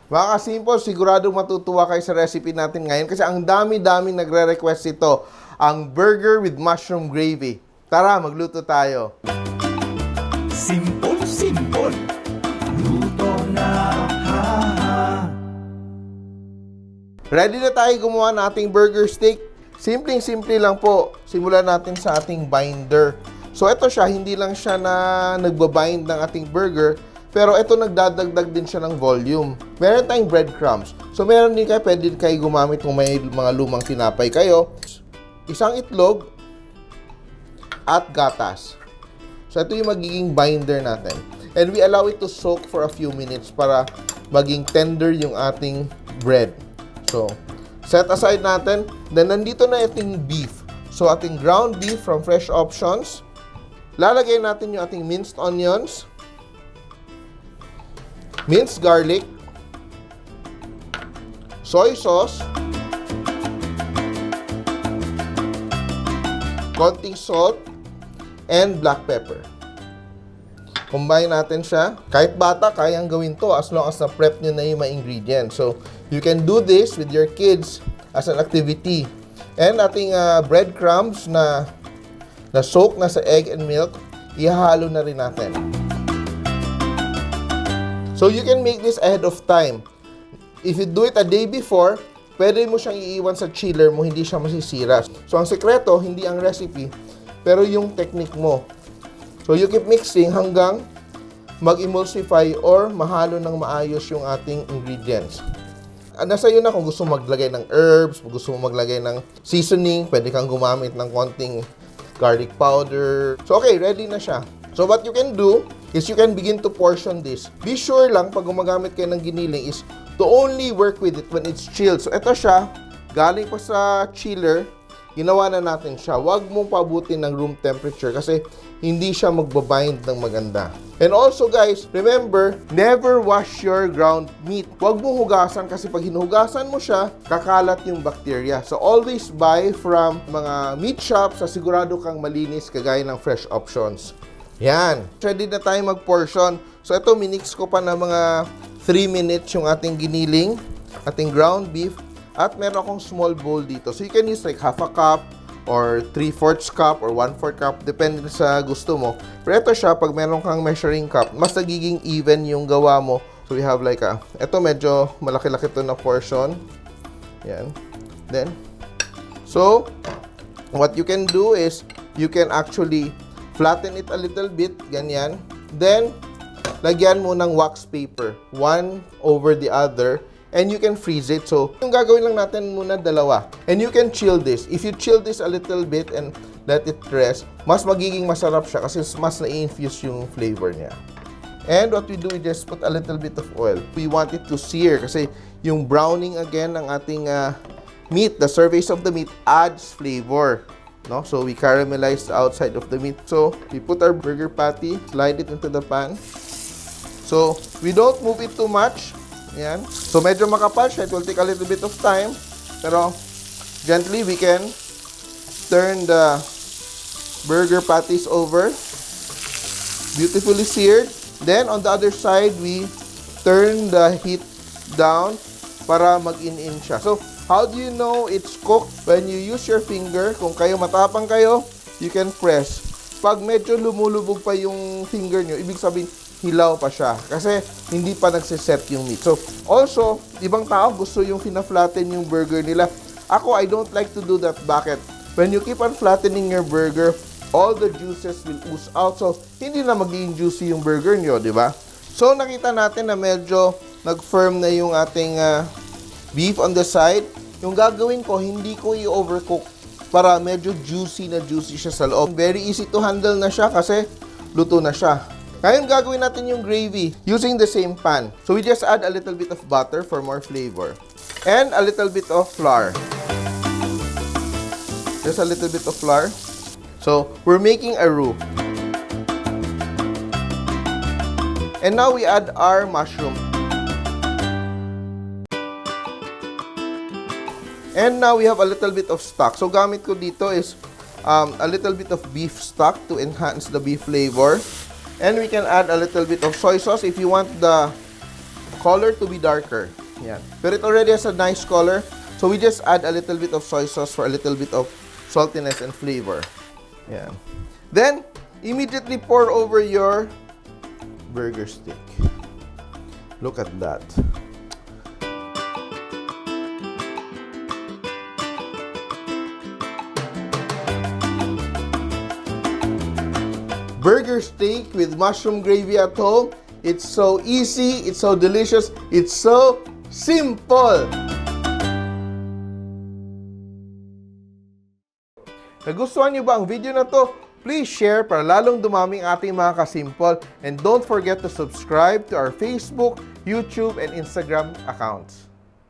Mga ka-simple, siguradong matutuwa kayo sa recipe natin ngayon kasi ang dami-dami nagre-request ito, ang burger with mushroom gravy. Tara, magluto tayo. Simpol, simpol. Luto na, ha, ha. Ready na tayo gumawa ng ating burger steak. Simpleng-simple lang po. Simulan natin sa ating binder. So ito siya, hindi lang siya na nagbabind ng ating burger, pero ito nagdadagdag din siya ng volume. Meron tayong breadcrumbs. So meron din kayo, pwede kayo gumamit kung may mga lumang tinapay kayo. Isang itlog at gatas. So ito yung magiging binder natin. And we allow it to soak for a few minutes para maging tender yung ating bread. So set aside natin. Then nandito na ating beef. So ating ground beef from Fresh Options. Lalagay natin yung ating minced onions, minced garlic, soy sauce, konting salt, and black pepper. Combine natin siya. Kahit bata, kayang gawin to as long as na-prep nyo na yung mga ingredients. So, you can do this with your kids as an activity. And ating breadcrumbs na soak na sa egg and milk, ihahalo na rin natin. So, you can make this ahead of time. If you do it a day before, pwede mo siyang iiwan sa chiller mo, hindi siya masisira. So, ang sekreto, hindi ang recipe, pero yung technique mo. So, you keep mixing hanggang mag-emulsify or mahalo ng maayos yung ating ingredients. Nasa iyo na kung gusto mo maglagay ng herbs, kung gusto mo maglagay ng seasoning, pwede kang gumamit ng konting garlic powder. So, okay, ready na siya. So, what you can do is you can begin to portion this. Be sure lang pag gumagamit kayo ng giniling is to only work with it when it's chilled. So, ito siya, galing pa sa chiller, ginawa na natin siya. Huwag mong pabutin ng room temperature kasi hindi siya magbabind ng maganda. And also guys, remember, never wash your ground meat. Huwag mong hugasan kasi pag hinugasan mo siya, kakalat yung bacteria. So always buy from mga meat shops na sigurado kang malinis kagaya ng Fresh Options. Yan. Ready na tayo mag-portion. So ito, minix ko pa na mga 3 minutes yung ating giniling, ating ground beef, at meron akong small bowl dito. So you can use like half a cup, or 3/4 cup, or 1/4 cup, depende sa gusto mo. Pero ito siya, pag meron kang measuring cup, mas nagiging even yung gawa mo. So we have like ito medyo malaki-laki to na portion. Yan. Then, so, what you can do is, you can actually flatten it a little bit, ganyan. Then, lagyan mo ng wax paper, one over the other, and you can freeze it. So, yung gagawin lang natin muna dalawa. And you can chill this. If you chill this a little bit and let it rest, mas magiging masarap siya kasi mas na-infuse yung flavor niya. And what we do is just put a little bit of oil. We want it to sear kasi yung browning again ng ating meat, the surface of the meat adds flavor. No? So, we caramelize the outside of the meat. So, we put our burger patty, slide it into the pan. So, we don't move it too much. Yan. So, medyo makapal siya. It will take a little bit of time. Pero, gently, we can turn the burger patties over. Beautifully seared. Then, on the other side, we turn the heat down para mag-in-in siya. So, how do you know it's cooked? When you use your finger, kung kayo matapang kayo, you can press. Pag medyo lumulubog pa yung finger nyo, ibig sabihin, hilaw pa siya. Kasi hindi pa nagsiset yung meat. So, also, ibang tao gusto yung fina-flatten yung burger nila. Ako, I don't like to do that. Bakit? When you keep on flattening your burger, all the juices will ooze out. So, hindi na magiging juicy yung burger nyo, di ba? So, nakita natin na medyo nag-firm na yung ating beef on the side. Yung gagawin ko, hindi ko i-overcook para medyo juicy siya sa loob. Very easy to handle na siya kasi luto na siya. Ngayon gagawin natin yung gravy using the same pan. So we just add a little bit of butter for more flavor. And a little bit of flour. Just a little bit of flour. So we're making a roux. And now we add our mushroom. And now we have a little bit of stock. So gamit ko dito is a little bit of beef stock to enhance the beef flavor. And we can add a little bit of soy sauce if you want the color to be darker. Yan. Pero it already has a nice color. So we just add a little bit of soy sauce for a little bit of saltiness and flavor. Yan. Then, immediately pour over your burger stick. Look at that. Burger steak with mushroom gravy at home. It's so easy, it's so delicious, it's so simple. Nagustuhan niyo ba ang video na to? Please share para lalong dumaming ating mga ka-simple. And don't forget to subscribe to our Facebook, YouTube, and Instagram accounts.